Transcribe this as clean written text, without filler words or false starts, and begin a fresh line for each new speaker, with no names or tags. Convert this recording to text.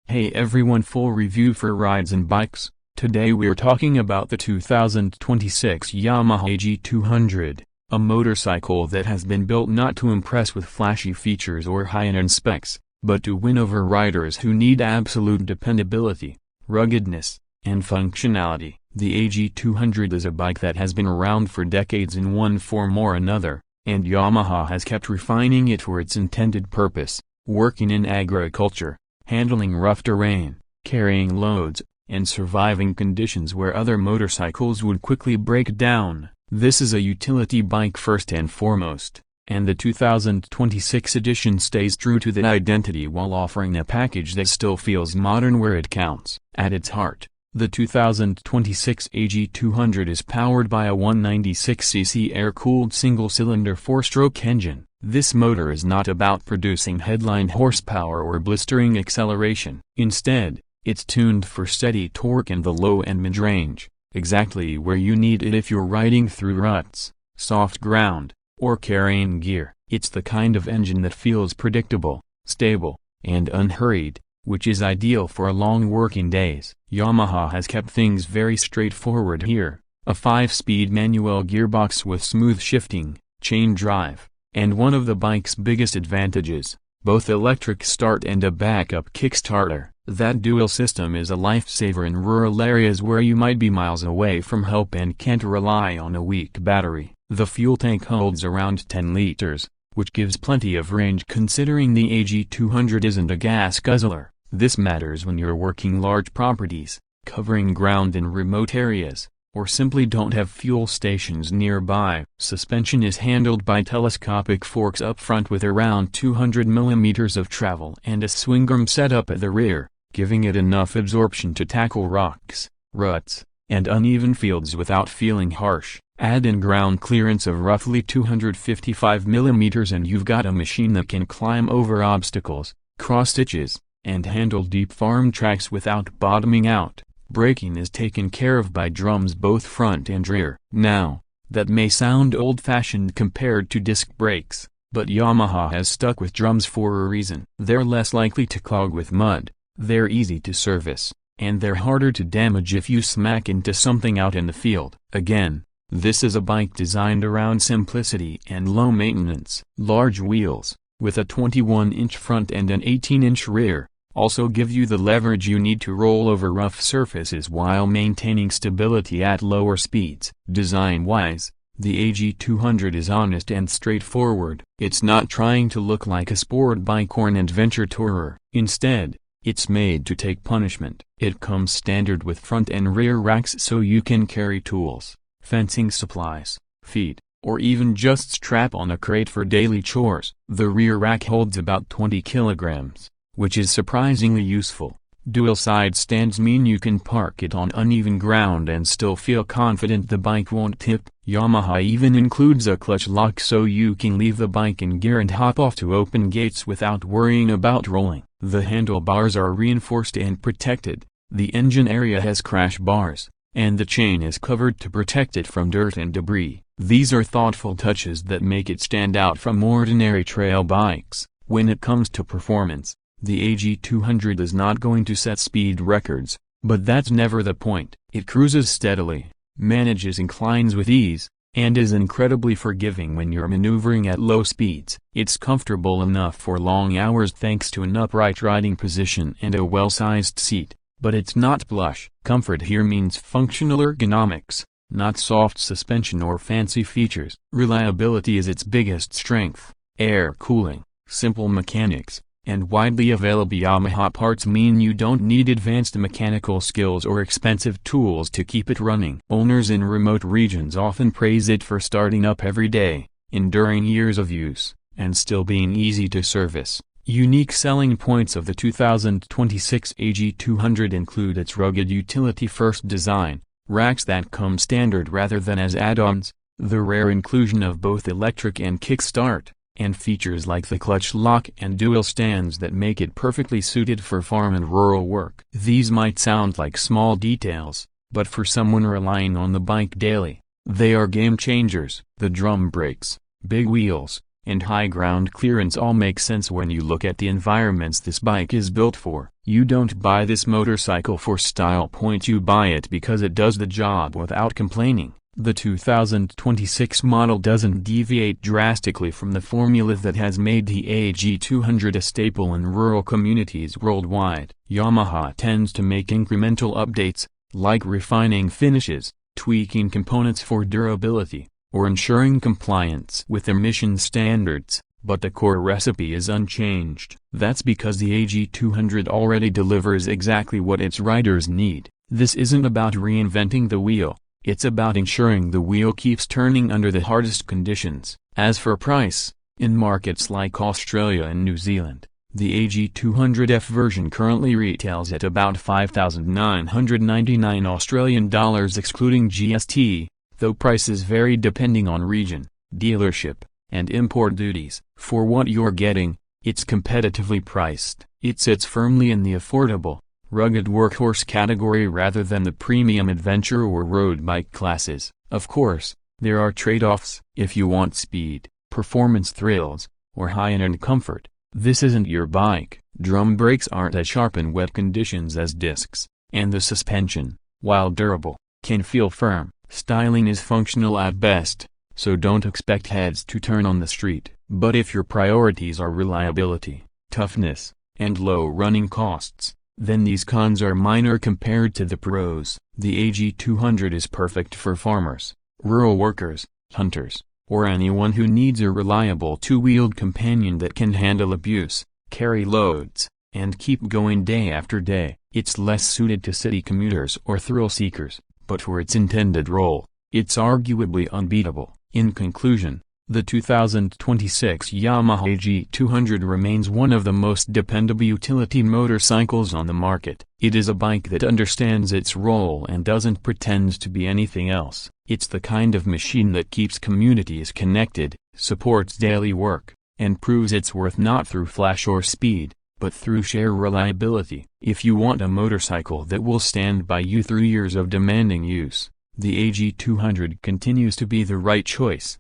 Hey everyone, full review for rides and bikes. Today we're talking about the 2026 Yamaha AG200, a motorcycle that has been built not to impress with flashy features or high-end specs, but to win over riders who need absolute dependability, ruggedness, and functionality. The AG200 is a bike that has been around for decades in one form or another, and Yamaha has kept refining it for its intended purpose, working in agriculture, handling rough terrain, carrying loads, and surviving conditions where other motorcycles would quickly break down. This is a utility bike first and foremost, and the 2026 edition stays true to that identity while offering a package that still feels modern where it counts. At its heart, the 2026 AG200 is powered by a 196cc air-cooled single-cylinder four-stroke engine. This motor is not about producing headline horsepower or blistering acceleration. Instead, it's tuned for steady torque in the low and mid-range, exactly where you need it if you're riding through ruts, soft ground, or carrying gear. It's the kind of engine that feels predictable, stable, and unhurried, which is ideal for long working days. Yamaha has kept things very straightforward here: a 5-speed manual gearbox with smooth shifting, chain drive, and one of the bike's biggest advantages, both electric start and a backup kickstarter. That dual system is a lifesaver in rural areas where you might be miles away from help and can't rely on a weak battery. The fuel tank holds around 10 liters, which gives plenty of range considering the AG200 isn't a gas guzzler. This matters when you're working large properties, covering ground in remote areas, or simply don't have fuel stations nearby. Suspension is handled by telescopic forks up front with around 200 mm of travel and a swing arm setup at the rear, giving it enough absorption to tackle rocks, ruts, and uneven fields without feeling harsh. Add in ground clearance of roughly 255 mm and you've got a machine that can climb over obstacles, cross ditches, and handle deep farm tracks without bottoming out. Braking is taken care of by drums both front and rear. Now, that may sound old-fashioned compared to disc brakes, but Yamaha has stuck with drums for a reason. They're less likely to clog with mud, they're easy to service, and they're harder to damage if you smack into something out in the field. Again, this is a bike designed around simplicity and low maintenance. Large wheels, with a 21-inch front and an 18-inch rear, also give you the leverage you need to roll over rough surfaces while maintaining stability at lower speeds. Design-wise, the AG200 is honest and straightforward. It's not trying to look like a sport bike or an adventure tourer. Instead, it's made to take punishment. It comes standard with front and rear racks so you can carry tools, fencing supplies, feed, or even just strap on a crate for daily chores. The rear rack holds about 20 kilograms, which is surprisingly useful. Dual side stands mean you can park it on uneven ground and still feel confident the bike won't tip. Yamaha even includes a clutch lock so you can leave the bike in gear and hop off to open gates without worrying about rolling. The handlebars are reinforced and protected, the engine area has crash bars, and the chain is covered to protect it from dirt and debris. These are thoughtful touches that make it stand out from ordinary trail bikes. When it comes to performance, the AG200 is not going to set speed records, but that's never the point. It cruises steadily, manages inclines with ease, and is incredibly forgiving when you're maneuvering at low speeds. It's comfortable enough for long hours thanks to an upright riding position and a well-sized seat, but it's not plush. Comfort here means functional ergonomics, not soft suspension or fancy features. Reliability is its biggest strength. Air cooling, simple mechanics, and widely available Yamaha parts mean you don't need advanced mechanical skills or expensive tools to keep it running. Owners in remote regions often praise it for starting up every day, enduring years of use, and still being easy to service. Unique selling points of the 2026 AG200 include its rugged utility-first design, racks that come standard rather than as add-ons, the rare inclusion of both electric and kickstart, and features like the clutch lock and dual stands that make it perfectly suited for farm and rural work. These might sound like small details, but for someone relying on the bike daily, they are game changers. The drum brakes, big wheels, and high ground clearance all make sense when you look at the environments this bike is built for. You don't buy this motorcycle for style point, you buy it because it does the job without complaining. The 2026 model doesn't deviate drastically from the formula that has made the AG200 a staple in rural communities worldwide. Yamaha tends to make incremental updates, like refining finishes, tweaking components for durability, or ensuring compliance with emission standards, but the core recipe is unchanged. That's because the AG200 already delivers exactly what its riders need. This isn't about reinventing the wheel. It's about ensuring the wheel keeps turning under the hardest conditions. As for price, in markets like Australia and New Zealand, the AG200F version currently retails at about 5,999 Australian dollars excluding GST, though prices vary depending on region, dealership, and import duties. For what you're getting, it's competitively priced. It sits firmly in the affordable, rugged workhorse category rather than the premium adventure or road bike classes. Of course, there are trade-offs. If you want speed, performance thrills, or high-end comfort, this isn't your bike. Drum brakes aren't as sharp in wet conditions as discs, and the suspension, while durable, can feel firm. Styling is functional at best, so don't expect heads to turn on the street. But if your priorities are reliability, toughness, and low running costs, then these cons are minor compared to the pros. The AG200 is perfect for farmers, rural workers, hunters, or anyone who needs a reliable two-wheeled companion that can handle abuse, carry loads, and keep going day after day. It's less suited to city commuters or thrill seekers, but for its intended role, it's arguably unbeatable. In conclusion, the 2026 Yamaha AG200 remains one of the most dependable utility motorcycles on the market. It is a bike that understands its role and doesn't pretend to be anything else. It's the kind of machine that keeps communities connected, supports daily work, and proves its worth not through flash or speed, but through sheer reliability. If you want a motorcycle that will stand by you through years of demanding use, the AG200 continues to be the right choice.